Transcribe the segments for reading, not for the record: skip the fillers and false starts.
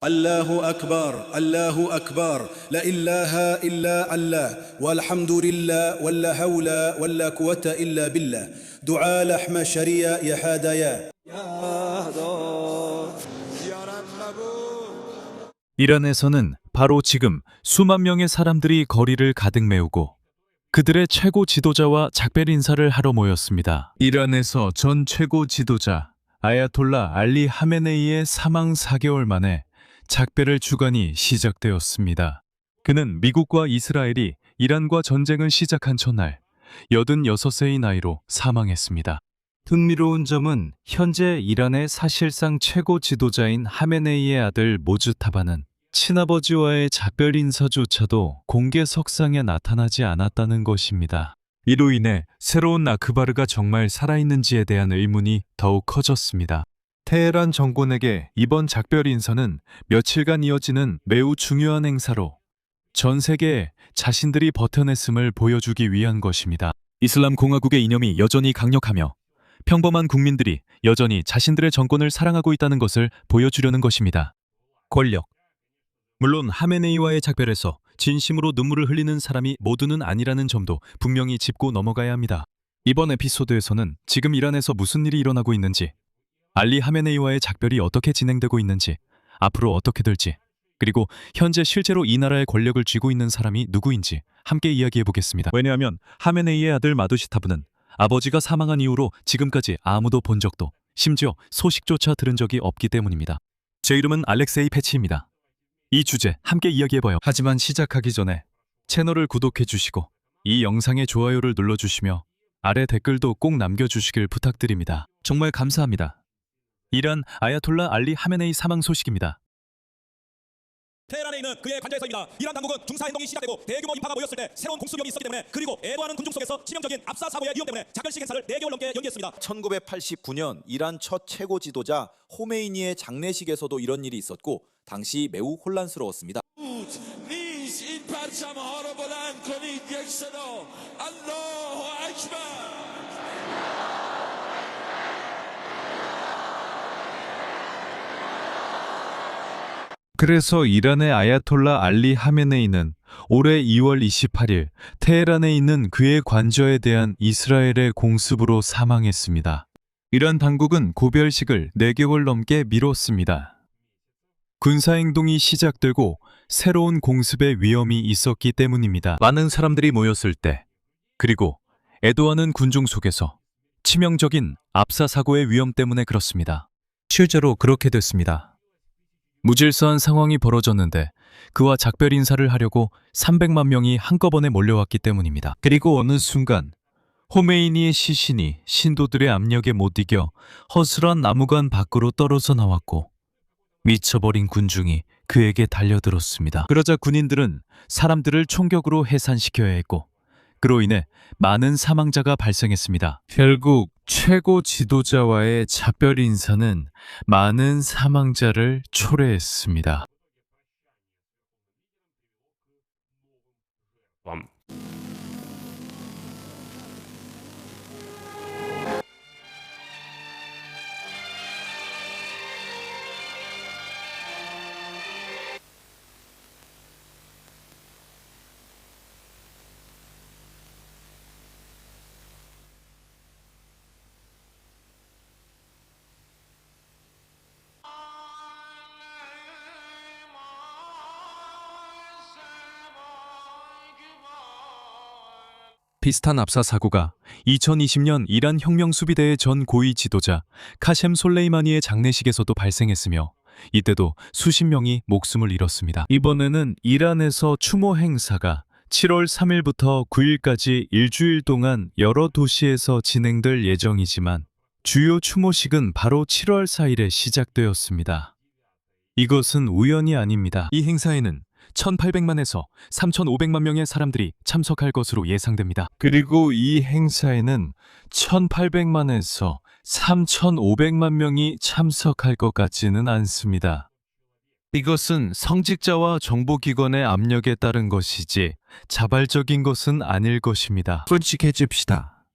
الله أكبر الله أكبر لا إله إلا الله والحمد لله ولا حول ولا قوة إلا بالله دعاء لحم الشريعة يا هدايا 이란에서는 바로 지금 수만 명의 사람들이 거리를 가득 메우고 그들의 최고 지도자와 작별 인사를 하러 모였습니다. 이란에서 전 최고 지도자 아야톨라 알리 하메네이의 사망 4개월 만에 작별의 주간이 시작되었습니다. 그는 미국과 이스라엘이 이란과 전쟁을 시작한 첫날 86세의 나이로 사망했습니다. 흥미로운 점은 현재 이란의 사실상 최고 지도자인 하메네이의 아들 모주타바는 친아버지와의 작별 인사조차도 공개석상에 나타나지 않았다는 것입니다. 이로 인해 새로운 아크바르가 정말 살아있는지에 대한 의문이 더욱 커졌습니다. 테헤란 정권에게 이번 작별 인사는 며칠간 이어지는 매우 중요한 행사로 전 세계에 자신들이 버텨냈음을 보여주기 위한 것입니다. 이슬람 공화국의 이념이 여전히 강력하며 평범한 국민들이 여전히 자신들의 정권을 사랑하고 있다는 것을 보여주려는 것입니다. 권력. 물론 하메네이와의 작별에서 진심으로 눈물을 흘리는 사람이 모두는 아니라는 점도 분명히 짚고 넘어가야 합니다. 이번 에피소드에서는 지금 이란에서 무슨 일이 일어나고 있는지, 알리 하메네이와의 작별이 어떻게 진행되고 있는지, 앞으로 어떻게 될지, 그리고 현재 실제로 이 나라의 권력을 쥐고 있는 사람이 누구인지 함께 이야기해 보겠습니다. 왜냐하면 하메네이의 아들 마두시타브는 아버지가 사망한 이후로 지금까지 아무도 본 적도, 심지어 소식조차 들은 적이 없기 때문입니다. 제 이름은 알렉세이 페치입니다. 이 주제 함께 이야기해봐요. 하지만 시작하기 전에 채널을 구독해 주시고 이 영상에 좋아요를 눌러주시며 아래 댓글도 꼭 남겨주시길 부탁드립니다. 정말 감사합니다. 이란 아야톨라 알리 하메네이 사망 소식입니다. 테헤란에 있는 그의 관저에서입니다. 이란 당국은 중사행동이 시작되고 대규모 인파가 모였을 때 새로운 공습력이 있었기 때문에, 그리고 애도하는 군중 속에서 치명적인 압사 사고의 위험 때문에 작별식 행사를 4개월 넘게 연기했습니다. 1989년 이란 첫 최고 지도자 호메이니의 장례식에서도 이런 일이 있었고 당시 매우 혼란스러웠습니다. 그래서 이란의 아야톨라 알리 하메네이는 올해 2월 28일 테헤란에 있는 그의 관저에 대한 이스라엘의 공습으로 사망했습니다. 이란 당국은 고별식을 4개월 넘게 미뤘습니다. 군사행동이 시작되고 새로운 공습의 위험이 있었기 때문입니다. 많은 사람들이 모였을 때, 그리고 애도하는 군중 속에서 치명적인 압사 사고의 위험 때문에 그렇습니다. 실제로 그렇게 됐습니다. 무질서한 상황이 벌어졌는데 그와 작별 인사를 하려고 300만 명이 한꺼번에 몰려왔기 때문입니다. 그리고 어느 순간 호메이니의 시신이 신도들의 압력에 못 이겨 허술한 나무관 밖으로 떨어져 나왔고 미쳐버린 군중이 그에게 달려들었습니다. 그러자 군인들은 사람들을 총격으로 해산시켜야 했고 그로 인해 많은 사망자가 발생했습니다. 결국 최고 지도자와의 작별 인사는 많은 사망자를 초래했습니다. 비슷한 압사 사고가 2020년 이란 혁명수비대의 전 고위 지도자 카셈 솔레이마니의 장례식에서도 발생했으며 이때도 수십 명이 목숨을 잃었습니다. 이번에는 이란에서 추모 행사가 7월 3일부터 9일까지 일주일 동안 여러 도시에서 진행될 예정이지만 주요 추모식은 바로 7월 4일에 시작되었습니다. 이것은 우연이 아닙니다. 이 행사에는 1,800만에서 3,500만 명의 사람들이 참석할 것으로 예상됩니다. 그리고 이 행사에는 1,800만에서 3,500만 명이 참석할 것 같지는 않습니다. 이것은 성직자와 정보기관의 압력에 따른 것이지 자발적인 것은 아닐 것입니다. 솔직해집시다.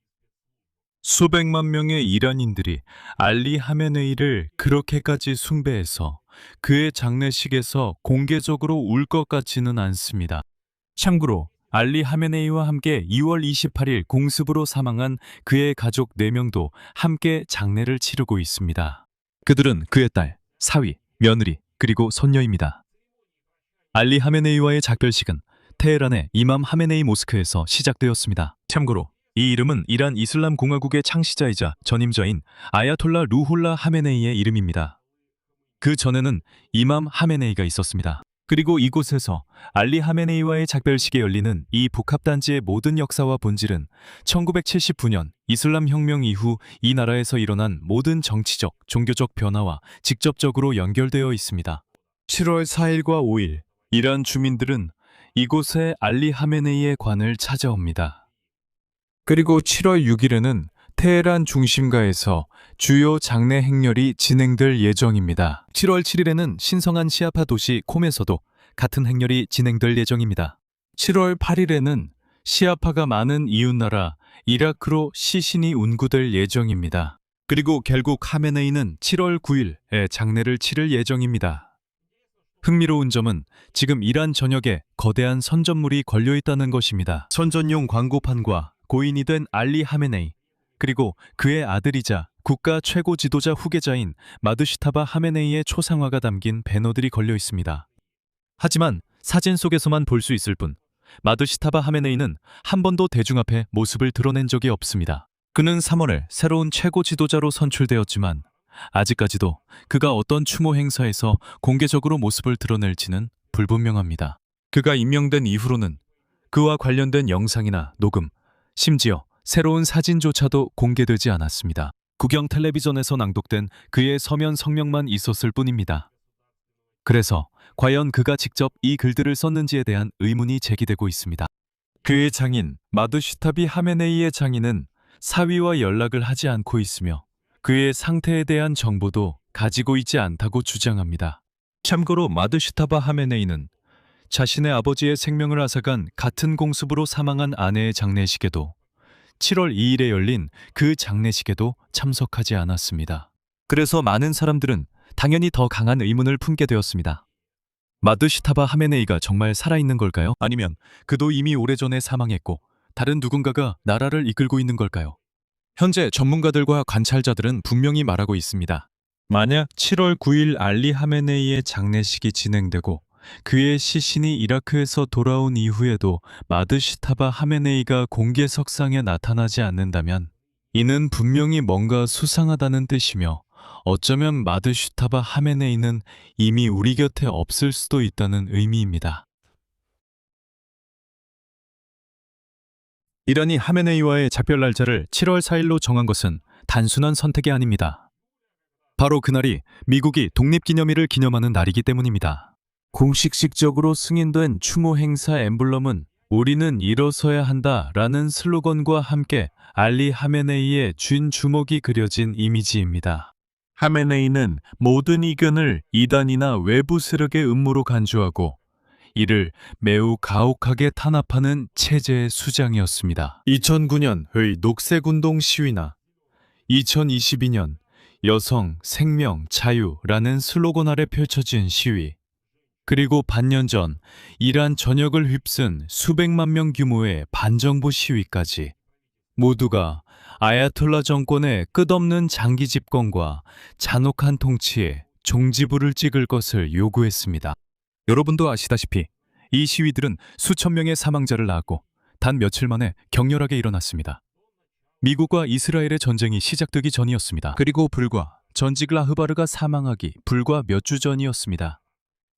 수백만 명의 이란인들이 알리 하메네이를 그렇게까지 숭배해서 그의 장례식에서 공개적으로 울 것 같지는 않습니다. 참고로 알리 하메네이와 함께 2월 28일 공습으로 사망한 그의 가족 4명도 함께 장례를 치르고 있습니다. 그들은 그의 딸, 사위, 며느리, 그리고 손녀입니다. 알리 하메네이와의 작별식은 테헤란의 이맘 하메네이 모스크에서 시작되었습니다. 참고로 이 이름은 이란 이슬람 공화국의 창시자이자 전임자인 아야톨라 루홀라 하메네이의 이름입니다. 그 전에는 이맘 하메네이가 있었습니다. 그리고 이곳에서 알리 하메네이와의 작별식에 열리는 이 복합단지의 모든 역사와 본질은 1979년 이슬람 혁명 이후 이 나라에서 일어난 모든 정치적, 종교적 변화와 직접적으로 연결되어 있습니다. 7월 4일과 5일, 이란 주민들은 이곳에 알리 하메네이의 관을 찾아옵니다. 그리고 7월 6일에는 테헤란 중심가에서 주요 장례 행렬이 진행될 예정입니다. 7월 7일에는 신성한 시아파 도시 콤에서도 같은 행렬이 진행될 예정입니다. 7월 8일에는 시아파가 많은 이웃나라 이라크로 시신이 운구될 예정입니다. 그리고 결국 하메네이는 7월 9일에 장례를 치를 예정입니다. 흥미로운 점은 지금 이란 전역에 거대한 선전물이 걸려있다는 것입니다. 선전용 광고판과 고인이 된 알리 하메네이, 그리고 그의 아들이자 국가 최고 지도자 후계자인 마드슈타바 하메네이의 초상화가 담긴 배너들이 걸려 있습니다. 하지만 사진 속에서만 볼 수 있을 뿐 마드슈타바 하메네이는 한 번도 대중 앞에 모습을 드러낸 적이 없습니다. 그는 3월에 새로운 최고 지도자로 선출되었지만 아직까지도 그가 어떤 추모 행사에서 공개적으로 모습을 드러낼지는 불분명합니다. 그가 임명된 이후로는 그와 관련된 영상이나 녹음, 심지어 새로운 사진조차도 공개되지 않았습니다. 국영 텔레비전에서 낭독된 그의 서면 성명만 있었을 뿐입니다. 그래서 과연 그가 직접 이 글들을 썼는지에 대한 의문이 제기되고 있습니다. 그의 장인 마드슈타비 하메네이의 장인은 사위와 연락을 하지 않고 있으며 그의 상태에 대한 정보도 가지고 있지 않다고 주장합니다. 참고로 마드슈타바 하메네이는 자신의 아버지의 생명을 앗아간 같은 공습으로 사망한 아내의 장례식에도 7월 2일에 열린 그 장례식에도 참석하지 않았습니다. 그래서 많은 사람들은 당연히 더 강한 의문을 품게 되었습니다. 마드슈타바 하메네이가 정말 살아있는 걸까요? 아니면 그도 이미 오래전에 사망했고 다른 누군가가 나라를 이끌고 있는 걸까요? 현재 전문가들과 관찰자들은 분명히 말하고 있습니다. 만약 7월 9일 알리 하메네이의 장례식이 진행되고 그의 시신이 이라크에서 돌아온 이후에도 마드슈타바 하메네이가 공개석상에 나타나지 않는다면 이는 분명히 뭔가 수상하다는 뜻이며 어쩌면 마드슈타바 하메네이는 이미 우리 곁에 없을 수도 있다는 의미입니다. 이란이 하메네이와의 작별 날짜를 7월 4일로 정한 것은 단순한 선택이 아닙니다. 바로 그날이 미국이 독립기념일을 기념하는 날이기 때문입니다. 공식적으로 승인된 추모 행사 엠블럼은 우리는 일어서야 한다라는 슬로건과 함께 알리 하메네이의 쥔 주먹이 그려진 이미지입니다. 하메네이는 모든 이견을 이단이나 외부 세력의 음모로 간주하고 이를 매우 가혹하게 탄압하는 체제의 수장이었습니다. 2009년의 녹색운동 시위나 2022년 여성, 생명, 자유라는 슬로건 아래 펼쳐진 시위, 그리고 반년 전 이란 전역을 휩쓴 수백만 명 규모의 반정부 시위까지 모두가 아야톨라 정권의 끝없는 장기 집권과 잔혹한 통치에 종지부를 찍을 것을 요구했습니다. 여러분도 아시다시피 이 시위들은 수천 명의 사망자를 낳았고 단 며칠 만에 격렬하게 일어났습니다. 미국과 이스라엘의 전쟁이 시작되기 전이었습니다. 그리고 불과 전직 라흐바르가 사망하기 불과 몇 주 전이었습니다.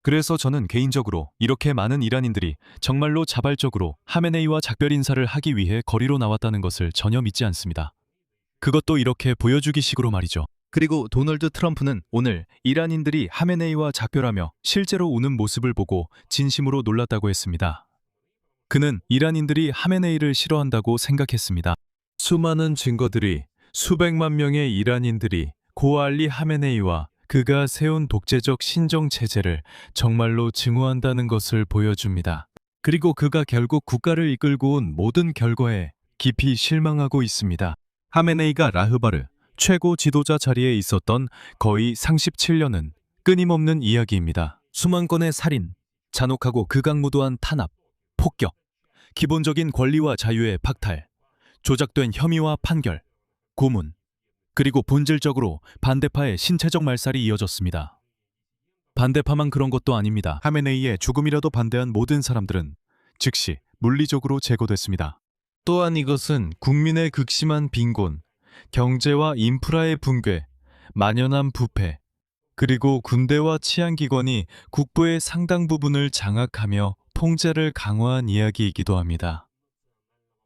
그래서 저는 개인적으로 이렇게 많은 이란인들이 정말로 자발적으로 하메네이와 작별 인사를 하기 위해 거리로 나왔다는 것을 전혀 믿지 않습니다. 그것도 이렇게 보여주기 식으로 말이죠. 그리고 도널드 트럼프는 오늘 이란인들이 하메네이와 작별하며 실제로 우는 모습을 보고 진심으로 놀랐다고 했습니다. 그는 이란인들이 하메네이를 싫어한다고 생각했습니다. 수많은 증거들이 수백만 명의 이란인들이 고알리 하메네이와 그가 세운 독재적 신정체제를 정말로 증오한다는 것을 보여줍니다. 그리고 그가 결국 국가를 이끌고 온 모든 결과에 깊이 실망하고 있습니다. 하메네이가 라흐바르 최고 지도자 자리에 있었던 거의 37년은 끊임없는 이야기입니다. 수만 건의 살인, 잔혹하고 극악무도한 탄압, 폭격, 기본적인 권리와 자유의 박탈, 조작된 혐의와 판결, 고문, 그리고 본질적으로 반대파의 신체적 말살이 이어졌습니다. 반대파만 그런 것도 아닙니다. 하메네이의 죽음이라도 반대한 모든 사람들은 즉시 물리적으로 제거됐습니다. 또한 이것은 국민의 극심한 빈곤, 경제와 인프라의 붕괴, 만연한 부패, 그리고 군대와 치안기관이 국부의 상당 부분을 장악하며 통제를 강화한 이야기이기도 합니다.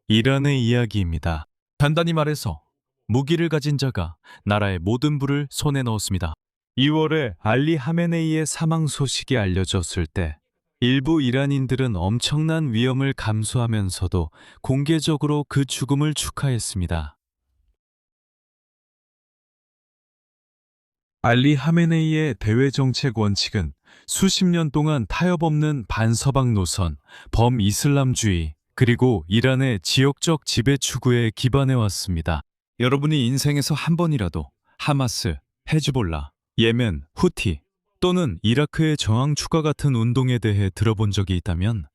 이란의 이야기입니다. 간단히 말해서 무기를 가진 자가 나라의 모든 부를 손에 넣었습니다. 2월에 알리 하메네이의 사망 소식이 알려졌을 때 일부 이란인들은 엄청난 위험을 감수하면서도 공개적으로 그 죽음을 축하했습니다. 알리 하메네이의 대외 정책 원칙은 수십 년 동안 타협 없는 반서방 노선, 범이슬람주의, 그리고 이란의 지역적 지배 추구에 기반해 왔습니다. 여러분이 인생에서 한 번이라도 하마스, 헤즈볼라, 예멘, 후티 또는 이라크의 저항 추가 같은 운동에 대해 들어본 적이 있다면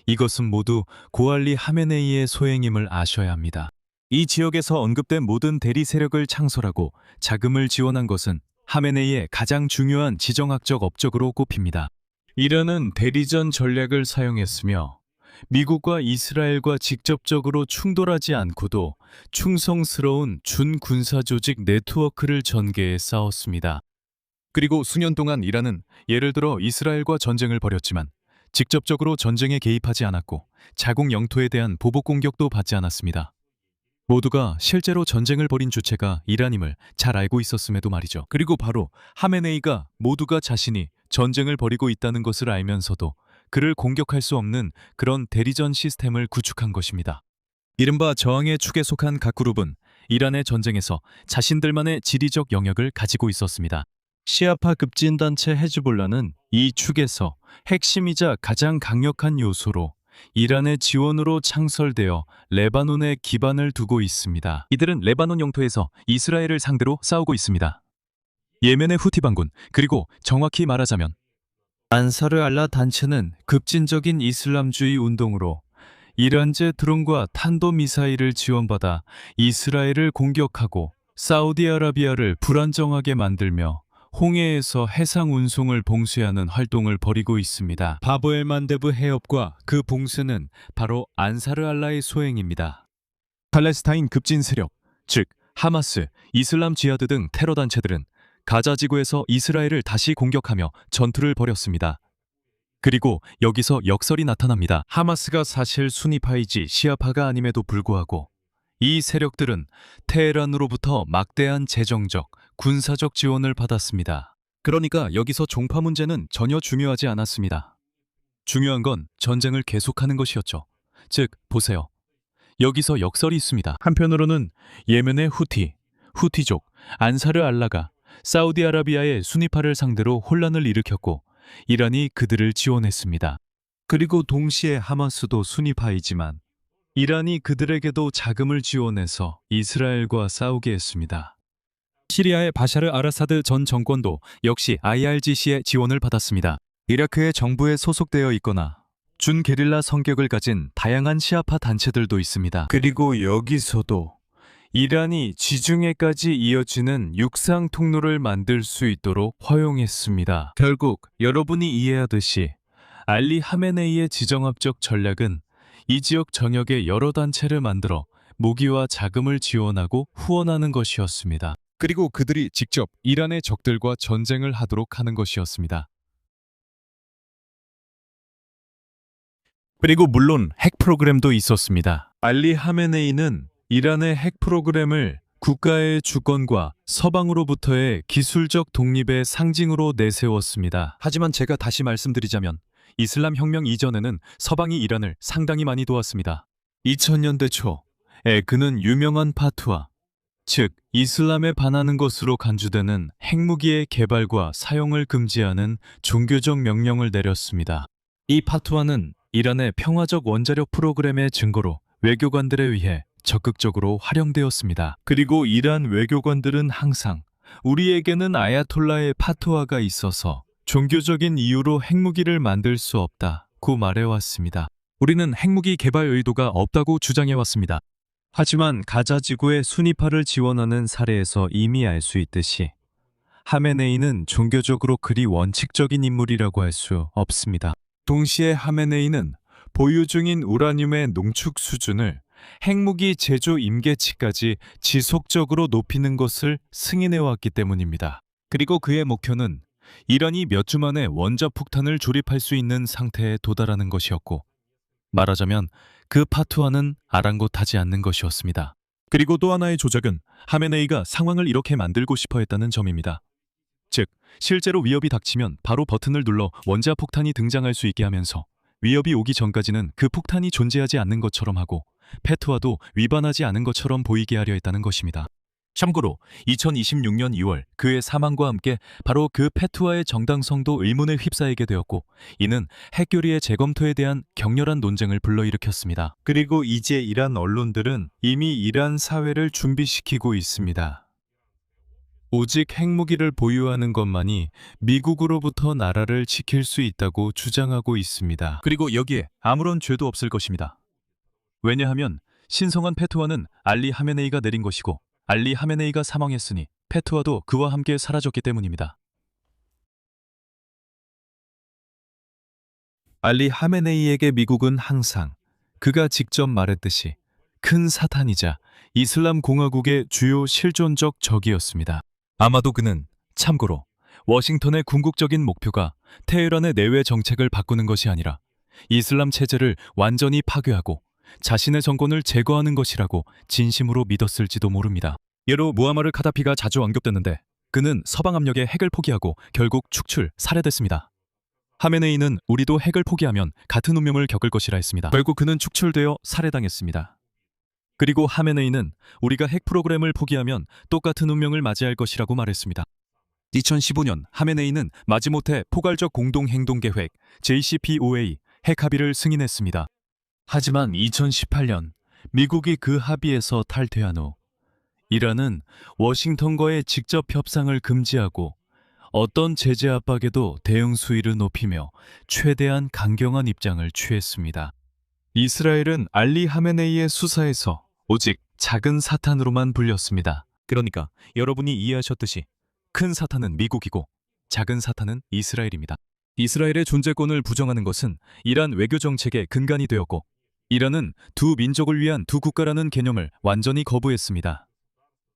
이것은 모두 고알리 하메네이의 소행임을 아셔야 합니다. 이 지역에서 언급된 모든 대리 세력을 창설하고 자금을 지원한 것은 하메네이의 가장 중요한 지정학적 업적으로 꼽힙니다. 이란은 대리전 전략을 사용했으며 미국과 이스라엘과 직접적으로 충돌하지 않고도 충성스러운 준군사 조직 네트워크를 전개해 싸웠습니다. 그리고 수년 동안 이란은 예를 들어 이스라엘과 전쟁을 벌였지만 직접적으로 전쟁에 개입하지 않았고 자국 영토에 대한 보복 공격도 받지 않았습니다. 모두가 실제로 전쟁을 벌인 주체가 이란임을 잘 알고 있었음에도 말이죠. 그리고 바로 하메네이가 모두가 자신이 전쟁을 벌이고 있다는 것을 알면서도 그를 공격할 수 없는 그런 대리전 시스템을 구축한 것입니다. 이른바 저항의 축에 속한 각 그룹은 이란의 전쟁에서 자신들만의 지리적 영역을 가지고 있었습니다. 시아파 급진단체 헤즈볼라는 이 축에서 핵심이자 가장 강력한 요소로 이란의 지원으로 창설되어 레바논에 기반을 두고 있습니다. 이들은 레바논 영토에서 이스라엘을 상대로 싸우고 있습니다. 예멘의 후티 반군, 그리고 정확히 말하자면 안사르 알라 단체는 급진적인 이슬람주의 운동으로 이란제 드론과 탄도미사일을 지원받아 이스라엘을 공격하고 사우디아라비아를 불안정하게 만들며 홍해에서 해상 운송을 봉쇄하는 활동을 벌이고 있습니다. 바브엘 만데브 해협과 그 봉쇄는 바로 안사르 알라의 소행입니다. 팔레스타인 급진 세력, 즉 하마스, 이슬람 지하드 등 테러 단체들은 가자 지구에서 이스라엘을 다시 공격하며 전투를 벌였습니다. 그리고 여기서 역설이 나타납니다. 하마스가 사실 수니파이지 시아파가 아님에도 불구하고 이 세력들은 테헤란으로부터 막대한 재정적, 군사적 지원을 받았습니다. 그러니까 여기서 종파 문제는 전혀 중요하지 않았습니다. 중요한 건 전쟁을 계속하는 것이었죠. 즉, 보세요. 여기서 역설이 있습니다. 한편으로는 예멘의 후티족, 안사르 알라가 사우디아라비아의 수니파를 상대로 혼란을 일으켰고 이란이 그들을 지원했습니다. 그리고 동시에 하마스도 수니파이지만 이란이 그들에게도 자금을 지원해서 이스라엘과 싸우게 했습니다. 시리아의 바샤르 아라사드 전 정권도 역시 IRGC의 지원을 받았습니다. 이라크의 정부에 소속되어 있거나 준게릴라 성격을 가진 다양한 시아파 단체들도 있습니다. 그리고 여기서도 이란이 지중해까지 이어지는 육상 통로를 만들 수 있도록 허용했습니다. 결국 여러분이 이해하듯이 알리 하메네이의 지정학적 전략은 이 지역 전역에 여러 단체를 만들어 무기와 자금을 지원하고 후원하는 것이었습니다. 그리고 그들이 직접 이란의 적들과 전쟁을 하도록 하는 것이었습니다. 그리고 물론 핵 프로그램도 있었습니다. 알리 하메네이는 이란의 핵 프로그램을 국가의 주권과 서방으로부터의 기술적 독립의 상징으로 내세웠습니다. 하지만 제가 다시 말씀드리자면 이슬람 혁명 이전에는 서방이 이란을 상당히 많이 도왔습니다. 2000년대 초에 그는 유명한 파투아, 즉 이슬람에 반하는 것으로 간주되는 핵무기의 개발과 사용을 금지하는 종교적 명령을 내렸습니다. 이 파투아는 이란의 평화적 원자력 프로그램의 증거로 외교관들에 의해 적극적으로 활용되었습니다. 그리고 이란 외교관들은 항상 우리에게는 아야톨라의 파토아가 있어서 종교적인 이유로 핵무기를 만들 수 없다고 말해왔습니다. 우리는 핵무기 개발 의도가 없다고 주장해왔습니다. 하지만 가자 지구의 순위파를 지원하는 사례에서 이미 알 수 있듯이 하메네이는 종교적으로 그리 원칙적인 인물이라고 할 수 없습니다. 동시에 하메네이는 보유 중인 우라늄의 농축 수준을 핵무기 제조 임계치까지 지속적으로 높이는 것을 승인해왔기 때문입니다. 그리고 그의 목표는 이란이 몇 주 만에 원자폭탄을 조립할 수 있는 상태에 도달하는 것이었고, 말하자면 그 파투아는 아랑곳하지 않는 것이었습니다. 그리고 또 하나의 조작은 하메네이가 상황을 이렇게 만들고 싶어 했다는 점입니다. 즉, 실제로 위협이 닥치면 바로 버튼을 눌러 원자폭탄이 등장할 수 있게 하면서 위협이 오기 전까지는 그 폭탄이 존재하지 않는 것처럼 하고 페투아도 위반하지 않은 것처럼 보이게 하려 했다는 것입니다. 참고로 2026년 2월 그의 사망과 함께 바로 그 페투아의 정당성도 의문에 휩싸이게 되었고, 이는 핵교리의 재검토에 대한 격렬한 논쟁을 불러일으켰습니다. 그리고 이제 이란 언론들은 이미 이란 사회를 준비시키고 있습니다. 오직 핵무기를 보유하는 것만이 미국으로부터 나라를 지킬 수 있다고 주장하고 있습니다. 그리고 여기에 아무런 죄도 없을 것입니다. 왜냐하면 신성한 페투아는 알리 하메네이가 내린 것이고, 알리 하메네이가 사망했으니 페투아도 그와 함께 사라졌기 때문입니다. 알리 하메네이에게 미국은 항상 그가 직접 말했듯이 큰 사탄이자 이슬람 공화국의 주요 실존적 적이었습니다. 아마도 그는 참고로 워싱턴의 궁극적인 목표가 테헤란의 내외 정책을 바꾸는 것이 아니라 이슬람 체제를 완전히 파괴하고 자신의 정권을 제거하는 것이라고 진심으로 믿었을지도 모릅니다. 예로 무아마르 카다피가 자주 언급됐는데 그는 서방 압력에 핵을 포기하고 결국 살해됐습니다. 하메네이는 우리도 핵을 포기하면 같은 운명을 겪을 것이라 했습니다. 결국 그는 축출되어 살해당했습니다. 그리고 하메네이는 우리가 핵 프로그램을 포기하면 똑같은 운명을 맞이할 것이라고 말했습니다. 2015년 하메네이는 마지못해 포괄적 공동행동계획 JCPOA 핵 합의를 승인했습니다. 하지만 2018년 미국이 그 합의에서 탈퇴한 후 이란은 워싱턴과의 직접 협상을 금지하고 어떤 제재 압박에도 대응 수위를 높이며 최대한 강경한 입장을 취했습니다. 이스라엘은 알리 하메네이의 수사에서 오직 작은 사탄으로만 불렸습니다. 그러니까 여러분이 이해하셨듯이 큰 사탄은 미국이고 작은 사탄은 이스라엘입니다. 이스라엘의 존재권을 부정하는 것은 이란 외교 정책의 근간이 되었고, 이란은 두 민족을 위한 두 국가라는 개념을 완전히 거부했습니다.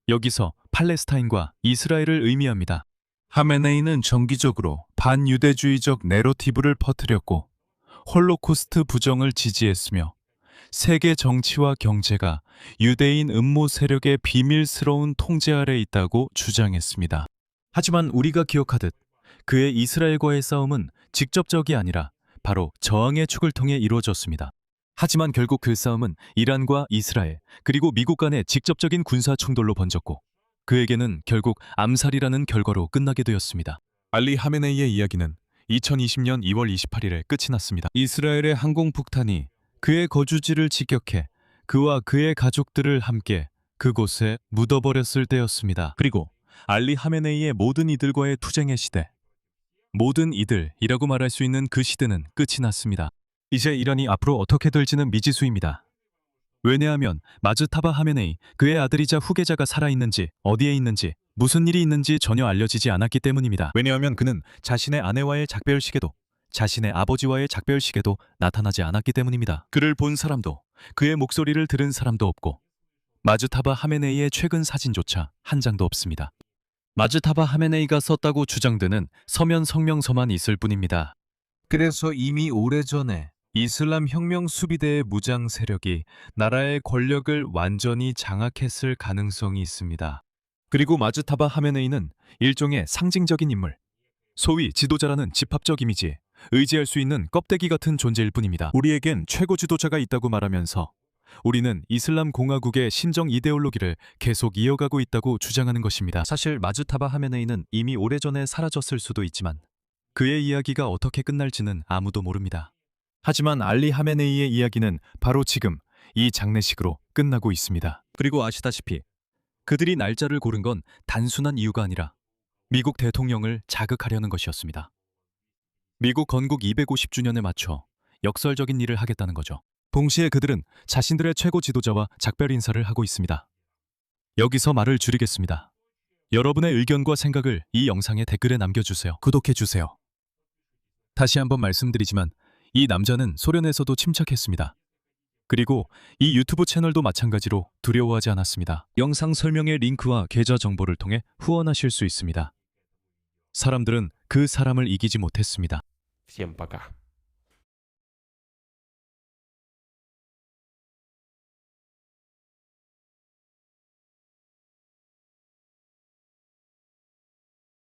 여기서 팔레스타인과 이스라엘을 의미합니다. 하메네이는 정기적으로 반유대주의적 내러티브를 퍼뜨렸고 홀로코스트 부정을 지지했으며 세계 정치와 경제가 유대인 음모 세력의 비밀스러운 통제 아래 있다고 주장했습니다. 하지만 우리가 기억하듯 그의 이스라엘과의 싸움은 직접적이 아니라 바로 저항의 축을 통해 이루어졌습니다. 하지만 결국 그 싸움은 이란과 이스라엘 그리고 미국 간의 직접적인 군사 충돌로 번졌고 그에게는 결국 암살이라는 결과로 끝나게 되었습니다. 알리 하메네이의 이야기는 2020년 2월 28일에 끝이 났습니다. 이스라엘의 항공폭탄이 그의 거주지를 직격해 그와 그의 가족들을 함께 그곳에 묻어버렸을 때였습니다. 그리고 알리 하메네이의 모든 이들과의 투쟁의 시대, 모든 이들이라고 말할 수 있는 그 시대는 끝이 났습니다. 이제 이란이 앞으로 어떻게 될지는 미지수입니다. 왜냐하면 마즈타바 하메네이, 그의 아들이자 후계자가 살아있는지, 어디에 있는지, 무슨 일이 있는지 전혀 알려지지 않았기 때문입니다. 왜냐하면 그는 자신의 아내와의 작별식에도, 자신의 아버지와의 작별식에도 나타나지 않았기 때문입니다. 그를 본 사람도, 그의 목소리를 들은 사람도 없고 마즈타바 하메네이의 최근 사진조차 한 장도 없습니다. 마즈타바 하메네이가 썼다고 주장되는 서면 성명서만 있을 뿐입니다. 그래서 이미 오래전에 이슬람 혁명 수비대의 무장 세력이 나라의 권력을 완전히 장악했을 가능성이 있습니다. 그리고 마즈타바 하메네이는 일종의 상징적인 인물, 소위 지도자라는 집합적 이미지에 의지할 수 있는 껍데기 같은 존재일 뿐입니다. 우리에겐 최고 지도자가 있다고 말하면서 우리는 이슬람 공화국의 신정 이데올로기를 계속 이어가고 있다고 주장하는 것입니다. 사실 마즈타바 하메네이는 이미 오래전에 사라졌을 수도 있지만 그의 이야기가 어떻게 끝날지는 아무도 모릅니다. 하지만 알리 하메네이의 이야기는 바로 지금 이 장례식으로 끝나고 있습니다. 그리고 아시다시피 그들이 날짜를 고른 건 단순한 이유가 아니라 미국 대통령을 자극하려는 것이었습니다. 미국 건국 250주년에 맞춰 역설적인 일을 하겠다는 거죠. 동시에 그들은 자신들의 최고 지도자와 작별 인사를 하고 있습니다. 여기서 말을 줄이겠습니다. 여러분의 의견과 생각을 이 영상의 댓글에 남겨주세요. 구독해주세요. 다시 한번 말씀드리지만 이 남자는 소련에서도 침착했습니다. 그리고 이 유튜브 채널도 마찬가지로 두려워하지 않았습니다. 영상 설명의 링크와 계좌 정보를 통해 후원하실 수 있습니다. 사람들은 그 사람을 이기지 못했습니다. Всем пока.